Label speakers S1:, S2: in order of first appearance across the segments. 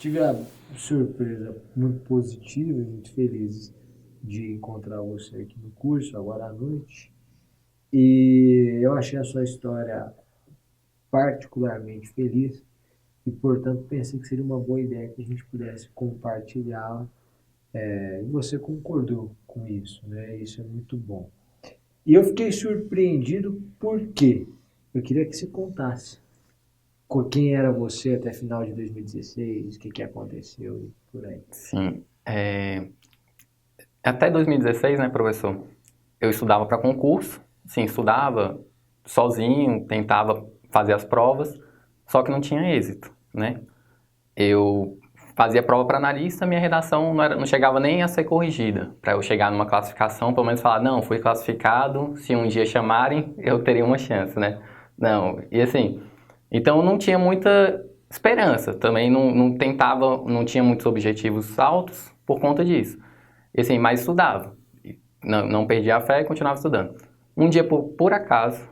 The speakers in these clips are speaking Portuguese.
S1: tive a surpresa muito positiva e muito feliz de encontrar você aqui no curso, agora à noite. E eu achei a sua história particularmente feliz e, portanto, pensei que seria uma boa ideia que a gente pudesse compartilhá-la. E você concordou com isso, né? Isso é muito bom. E eu fiquei surpreendido porque eu queria que você contasse quem era você até final de 2016, o que aconteceu e por aí.
S2: Sim. Até 2016, né, professor? Eu estudava para concurso, sim, estudava sozinho, tentava fazer as provas, só que não tinha êxito, né? Eu fazia prova para analista, minha redação não chegava nem a ser corrigida, para eu chegar numa classificação, pelo menos falar, não, fui classificado, se um dia chamarem, eu teria uma chance, né? Não, e assim, então eu não tinha muita esperança, também não tentava, não tinha muitos objetivos altos por conta disso. E assim, mas estudava, não perdi a fé e continuava estudando. Um dia, por acaso,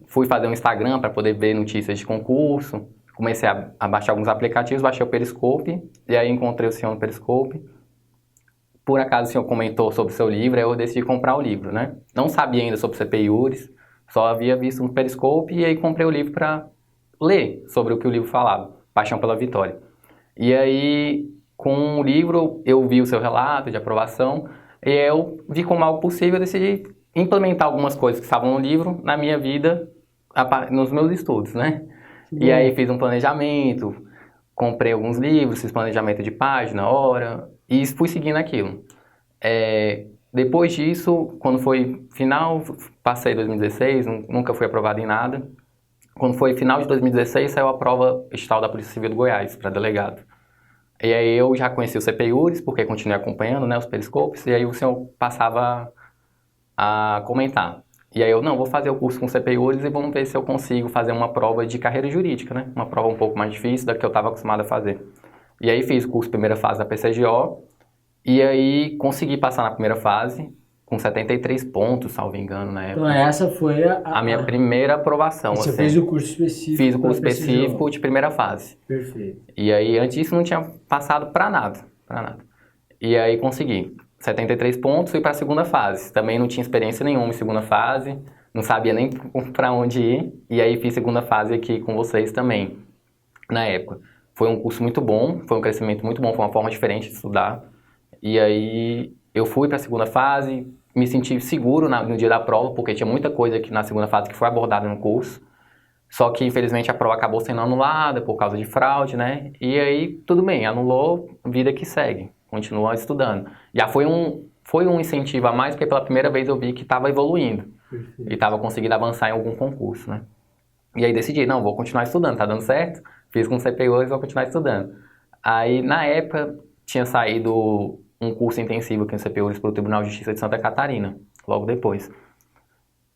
S2: fui fazer um Instagram para poder ver notícias de concurso, comecei a baixar alguns aplicativos, baixei o Periscope, e aí encontrei o senhor no Periscope. Por acaso o senhor comentou sobre o seu livro, aí eu decidi comprar o livro, né? Não sabia ainda sobre CPI-URIS, só havia visto no Periscope, e aí comprei o livro para ler sobre o que o livro falava, Paixão pela Vitória. E aí, com o livro, eu vi o seu relato de aprovação, e eu vi como algo possível, eu decidi implementar algumas coisas que estavam no livro na minha vida, nos meus estudos, né? E aí
S1: Bom,
S2: fiz um planejamento, comprei alguns livros, fiz planejamento de página, hora, e fui seguindo aquilo. Depois disso, quando foi final, passei 2016, nunca fui aprovado em nada. Quando foi final de 2016, saiu a prova estadual da Polícia Civil do Goiás, para delegado. E aí eu já conheci o CPI-URIS, porque continuei acompanhando, né, os periscopes, e aí o senhor passava a comentar. E aí eu, não, vou fazer o curso com CPI-URIS e vamos ver se eu consigo fazer uma prova de carreira jurídica, né? Uma prova um pouco mais difícil da que eu estava acostumado a fazer. E aí fiz o curso primeira fase da PCGO, e aí consegui passar na primeira fase, com 73 pontos, salvo engano, na
S1: então
S2: época.
S1: essa foi
S2: A minha primeira
S1: E
S2: aprovação,
S1: você fez
S2: assim.
S1: o curso
S2: Fiz
S1: específico
S2: o
S1: para
S2: curso específico
S1: PCJ.
S2: de primeira fase.
S1: Perfeito.
S2: E aí, antes disso, não tinha passado pra nada, pra nada. E aí consegui 73 pontos, fui para a segunda fase. Também não tinha experiência nenhuma em segunda fase, não sabia nem para onde ir. E aí fiz segunda fase aqui com vocês também, na época. Foi um curso muito bom, foi um crescimento muito bom, foi uma forma diferente de estudar. E aí eu fui para a segunda fase, me senti seguro no dia da prova, porque tinha muita coisa aqui na segunda fase que foi abordada no curso. Só que infelizmente a prova acabou sendo anulada por causa de fraude, né? E aí tudo bem, anulou, vida que segue, continua estudando. Já foi um incentivo a mais, porque pela primeira vez eu vi que estava evoluindo e
S1: Perfeito.
S2: estava conseguindo avançar em algum concurso, né? E aí decidi, não, vou continuar estudando, tá dando certo? Fiz com CPI e vou continuar estudando. Aí na época tinha saído um curso intensivo aqui no CPI para o Tribunal de Justiça de Santa Catarina, logo depois.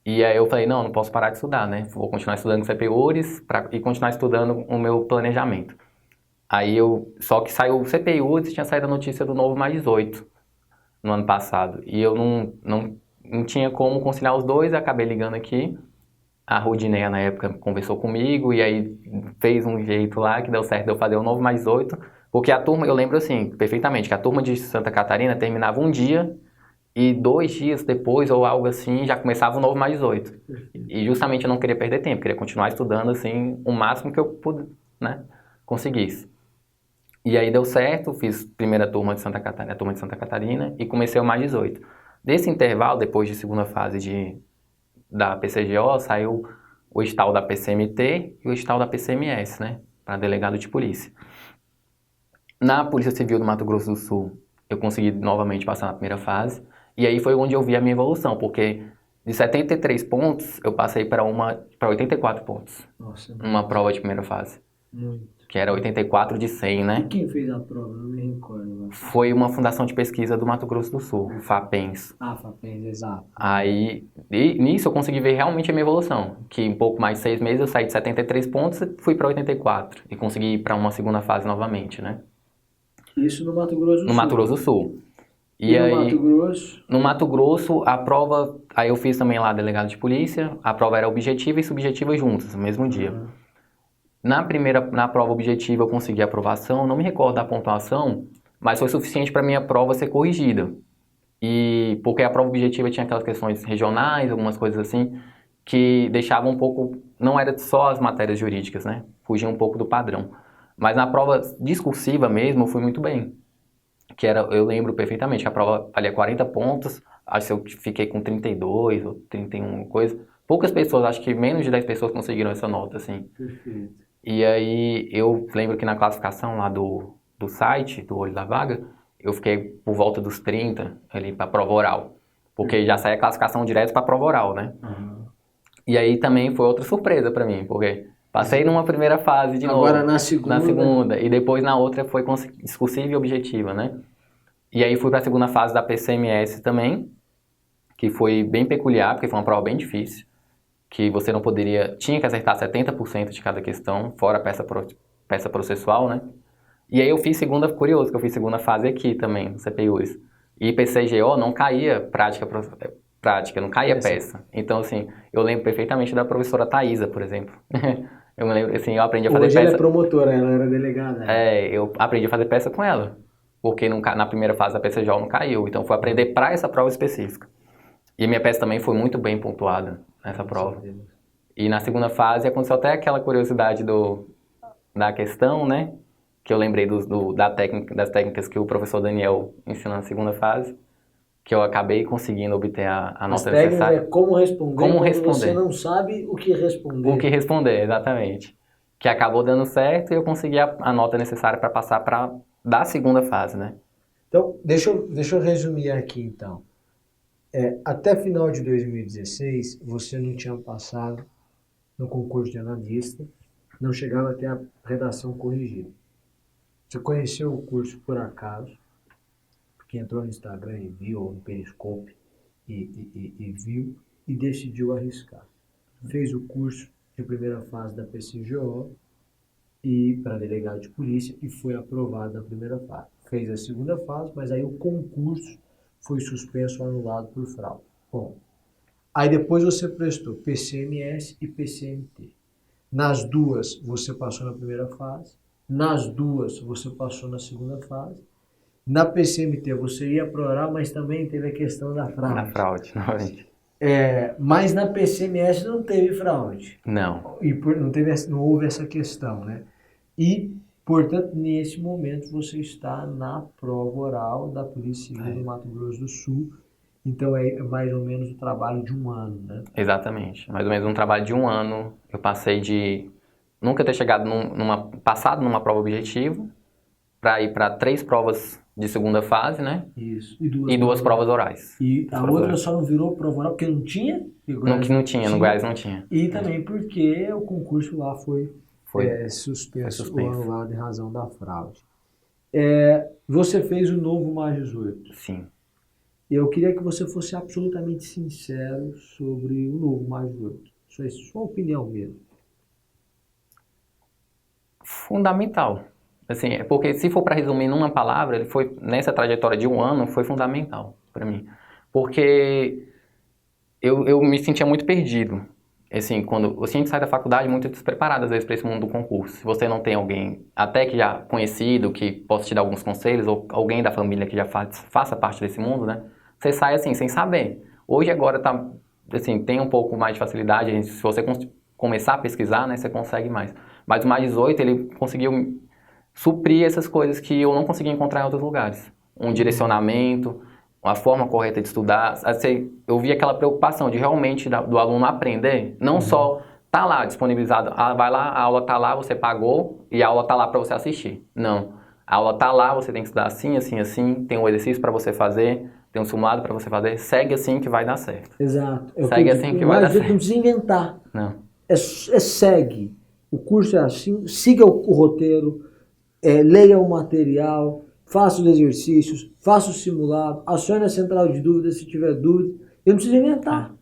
S2: E aí eu falei, não, não posso parar de estudar, né? Vou continuar estudando CPURIS e continuar estudando o meu planejamento. Só que saiu o CPURIS, tinha saído a notícia do novo mais 18 no ano passado. E eu não tinha como conciliar os dois, acabei ligando aqui. A Rudineia, na época, conversou comigo e aí fez um jeito lá que deu certo de eu fazer o novo mais 18. Porque a turma, eu lembro assim, perfeitamente, que a turma de Santa Catarina terminava um dia e 2 dias depois, ou algo assim, já começava o novo mais 18.
S1: Perfeito.
S2: E justamente eu não queria perder tempo, queria continuar estudando assim, o máximo que eu né, conseguisse. E aí deu certo, fiz primeira turma de Santa Catarina, a turma de Santa Catarina, e comecei o mais 18. Desse intervalo, depois de segunda fase da PCGO, saiu o edital da PCMT e o edital da PCMS, né, para delegado de polícia. Na Polícia Civil do Mato Grosso do Sul, eu consegui novamente passar na primeira fase, e aí foi onde eu vi a minha evolução, porque de 73 pontos, eu passei para 84 pontos,
S1: Nossa,
S2: numa
S1: muito,
S2: prova de primeira fase,
S1: muito.
S2: que era 84 de 100,
S1: E
S2: né?
S1: quem fez a prova? Não me recordo agora.
S2: Foi uma fundação de pesquisa do Mato Grosso do Sul, FAPENS.
S1: Ah, Fapens, exato.
S2: Aí, nisso eu consegui ver realmente a minha evolução, que em pouco mais de 6 meses eu saí de 73 pontos e fui para 84, e consegui ir para uma segunda fase novamente, né?
S1: Isso no Mato Grosso do
S2: No Mato
S1: Sul.
S2: Grosso do Sul.
S1: E
S2: E
S1: no Mato
S2: aí,
S1: Grosso?
S2: no Mato Grosso, a prova, aí eu fiz também lá delegado de polícia, a prova era objetiva e subjetiva juntas, no mesmo dia.
S1: Aham.
S2: Na prova objetiva eu consegui aprovação, não me recordo da pontuação, mas foi suficiente para minha prova ser corrigida. E porque a prova objetiva tinha aquelas questões regionais, algumas coisas assim, que deixavam um pouco, não era só as matérias jurídicas, né? Fugia um pouco do padrão. Mas na prova discursiva mesmo, eu fui muito bem. Que era, eu lembro perfeitamente que a prova valia 40 pontos, acho que eu fiquei com 32 ou 31, coisa. Poucas pessoas, acho que menos de 10 pessoas conseguiram essa nota, assim.
S1: Perfeito.
S2: E aí eu lembro que na classificação lá do site, do Olho da Vaga, eu fiquei por volta dos 30 ali para prova oral. Porque já sai a classificação direto para prova oral, né?
S1: Uhum.
S2: E aí também foi outra surpresa para mim, porque passei numa primeira fase de novo.
S1: Agora na segunda.
S2: E depois na outra foi discursiva e objetiva, né? E aí fui para a segunda fase da PCMS também, que foi bem peculiar, porque foi uma prova bem difícil, que você não poderia, tinha que acertar 70% de cada questão, fora a peça processual, né? E aí eu fiz curioso, que eu fiz segunda fase aqui também, no CPUs. E PCGO não caía prática, não caía peça. Então, assim, eu lembro perfeitamente da professora Thaisa, por exemplo. Eu me lembro, assim, eu aprendi a fazer
S1: Hoje
S2: peça...
S1: ela é promotora, ela era delegada.
S2: eu aprendi a fazer peça com ela. Porque na primeira fase da PCGO não caiu. Então, foi aprender para essa prova específica. E a minha peça também foi muito bem pontuada nessa prova. E na segunda fase aconteceu até aquela curiosidade da questão, né? Que eu lembrei das técnicas que o professor Daniel ensinou na segunda fase, que eu acabei conseguindo obter a nota necessária.
S1: É como responder
S2: Como
S1: quando
S2: responder.
S1: você não sabe o que responder.
S2: O que responder, exatamente. Que acabou dando certo e eu consegui a nota necessária para passar da segunda fase, né?
S1: Então, deixa eu resumir aqui, então. Até final de 2016, você não tinha passado no concurso de analista, não chegava a ter a redação corrigida. Você conheceu o curso por acaso, porque entrou no Instagram e viu, ou no Periscope, e viu, e decidiu arriscar. Fez o curso de primeira fase da PCGO e para delegado de polícia e foi aprovado na primeira fase. Fez a segunda fase, mas aí o concurso foi suspenso ou anulado por fraude. Bom, aí depois você prestou PCMS e PCMT. Nas duas você passou na primeira fase, nas duas você passou na segunda fase. Na PCMT você ia para oral, mas também teve a questão da fraude.
S2: Na fraude, novamente.
S1: Mas na PCMS não teve fraude.
S2: Não.
S1: E não houve essa questão, né? E, portanto, nesse momento você está na prova oral da Polícia Civil do Mato Grosso do Sul. Então é mais ou menos o trabalho de um ano, né?
S2: Exatamente. Mais ou menos um trabalho de um ano. Eu passei de nunca ter chegado passado numa prova objetiva para ir para 3 provas de segunda fase, né?
S1: Isso.
S2: E duas provas orais.
S1: E a outra só não virou prova oral porque não tinha?
S2: Não tinha, no Goiás não tinha.
S1: E também porque o concurso lá foi suspenso ou anulado em razão da fraude. Você fez o novo mais 18.
S2: Sim.
S1: Eu queria que você fosse absolutamente sincero sobre o novo mais 18. Sua opinião mesmo.
S2: Fundamental. Assim, porque se for para resumir numa palavra, ele foi, nessa trajetória de um ano, foi fundamental para mim. Porque eu me sentia muito perdido. Assim, quando a gente sai da faculdade muito despreparado, às vezes, para esse mundo do concurso. Se você não tem alguém, até que já conhecido, que possa te dar alguns conselhos, ou alguém da família que já faça parte desse mundo, né? Você sai assim, sem saber. Hoje, agora, tá, assim, tem um pouco mais de facilidade. Se você começar a pesquisar, né, você consegue mais. Mas o mais 18, ele conseguiu suprir essas coisas que eu não conseguia encontrar em outros lugares. Um direcionamento, uma forma correta de estudar. Assim, eu vi aquela preocupação de realmente do aluno aprender, não só tá lá disponibilizado, vai lá, a aula tá lá, você pagou e a aula tá lá para você assistir. Não. A aula tá lá, você tem que estudar assim, assim, assim, tem um exercício para você fazer, tem um simulado para você fazer, segue assim que vai dar certo.
S1: Exato.
S2: Segue assim que vai dar certo.
S1: Não precisa inventar.
S2: Não.
S1: Segue. O curso é assim, siga o roteiro, leia o material, faça os exercícios, faça o simulado, acione a central de dúvidas se tiver dúvida. Eu não preciso inventar.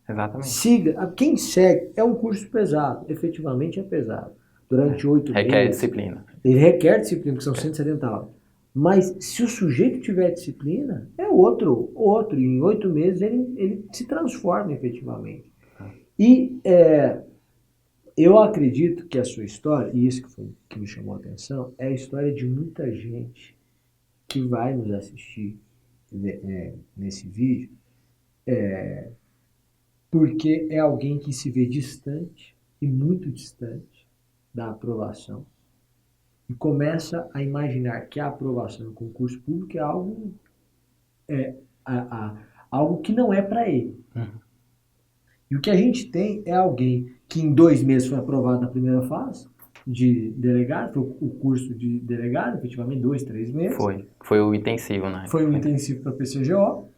S2: Exatamente.
S1: Siga. Quem segue é um curso pesado. Efetivamente é pesado. Durante 8 meses.
S2: Requer disciplina.
S1: Ele requer disciplina, porque são 170 aulas. Mas se o sujeito tiver disciplina, é outro. E em 8 meses ele se transforma efetivamente. E Eu acredito que a sua história, e isso que foi que me chamou a atenção, é a história de muita gente que vai nos assistir nesse vídeo, porque é alguém que se vê distante e muito distante da aprovação e começa a imaginar que a aprovação no concurso público é algo, é, algo que não é para ele. E o que a gente tem é alguém que em 2 meses foi aprovado na primeira fase de delegado, foi o curso de delegado, efetivamente 2, 3 meses.
S2: Foi o intensivo, né?
S1: Foi o intensivo para PCGO.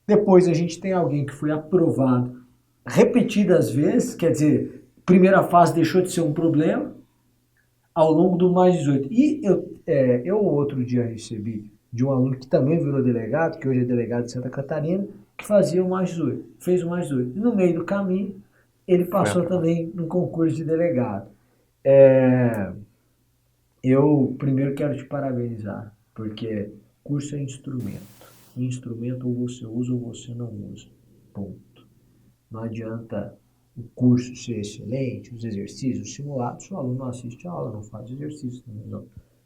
S1: Depois a gente tem alguém que foi aprovado repetidas vezes, quer dizer, primeira fase deixou de ser um problema, ao longo do mais 18. E eu outro dia recebi de um aluno que também virou delegado, que hoje é delegado de Santa Catarina, que fazia o mais 18, fez o mais 18. E no meio do caminho, ele passou também no concurso de delegado. Eu primeiro quero te parabenizar, porque curso é instrumento. Instrumento ou você usa ou você não usa. Ponto. Não adianta o curso ser excelente, os exercícios, os simulados, se o aluno não assiste a aula, não faz exercício. Não.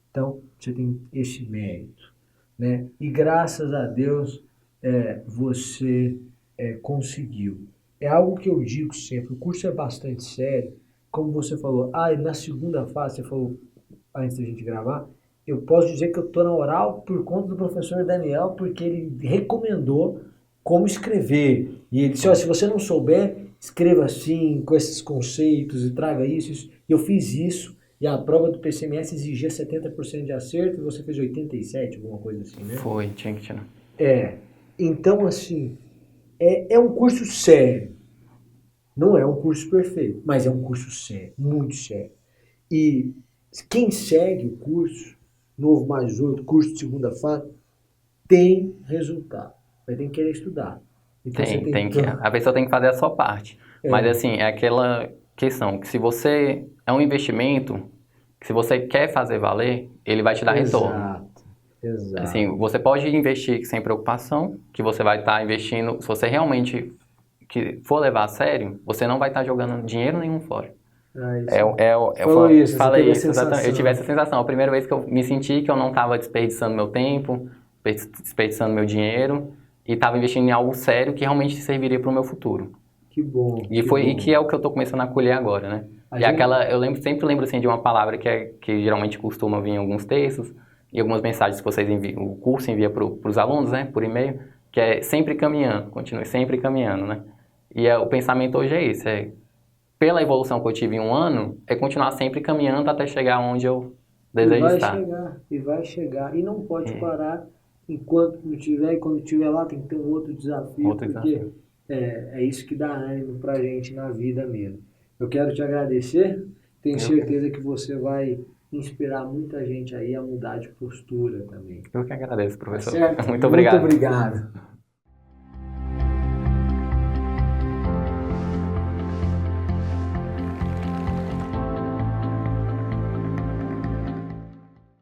S1: Então, você tem esse mérito. Né? E graças a Deus você conseguiu. É algo que eu digo sempre, o curso é bastante sério. Como você falou, na segunda fase, você falou, antes da gente gravar, eu posso dizer que eu estou na oral por conta do professor Daniel, porque ele recomendou como escrever. E ele disse, se você não souber, escreva assim, com esses conceitos, e traga isso. E eu fiz isso, e a prova do PCMS exigia 70% de acerto, e você fez 87%, alguma coisa assim, né?
S2: Foi, tinha que tirar.
S1: Então, assim, é um curso sério. Não é um curso perfeito, mas é um curso sério, muito sério. E quem segue o curso, Novo Mais 8, curso de segunda fase, tem resultado. Vai ter que querer estudar.
S2: Então, a pessoa tem que fazer a sua parte. Mas assim, é aquela questão que se você é um investimento, que se você quer fazer valer, ele vai te dar retorno.
S1: Exato.
S2: Assim, você pode investir sem preocupação, que você vai estar investindo, se você realmente for levar a sério, você não vai estar jogando dinheiro nenhum fora.
S1: Eu falei isso,
S2: exatamente. Eu tive essa sensação. A primeira vez que eu me senti que eu não estava desperdiçando meu tempo, desperdiçando meu dinheiro, e estava investindo em algo sério que realmente serviria para o meu futuro.
S1: Que bom.
S2: E que é o que eu estou começando a colher agora, né? Sempre lembro assim, de uma palavra que geralmente costuma vir em alguns textos, e algumas mensagens que o curso envia para os alunos, né, por e-mail, que é sempre caminhando, continue sempre caminhando, né? E o pensamento hoje é esse, pela evolução que eu tive em um ano, é continuar sempre caminhando até chegar onde eu desejo estar.
S1: E vai chegar, e não pode parar enquanto não tiver, e quando estiver lá tem que ter um outro desafio, porque é isso que dá ânimo pra gente na vida mesmo. Eu quero te agradecer, tenho certeza que você vai inspirar muita gente aí a mudar de postura também.
S2: Eu que agradeço, professor.
S1: Tá certo?
S2: Muito obrigado.
S1: Muito obrigado.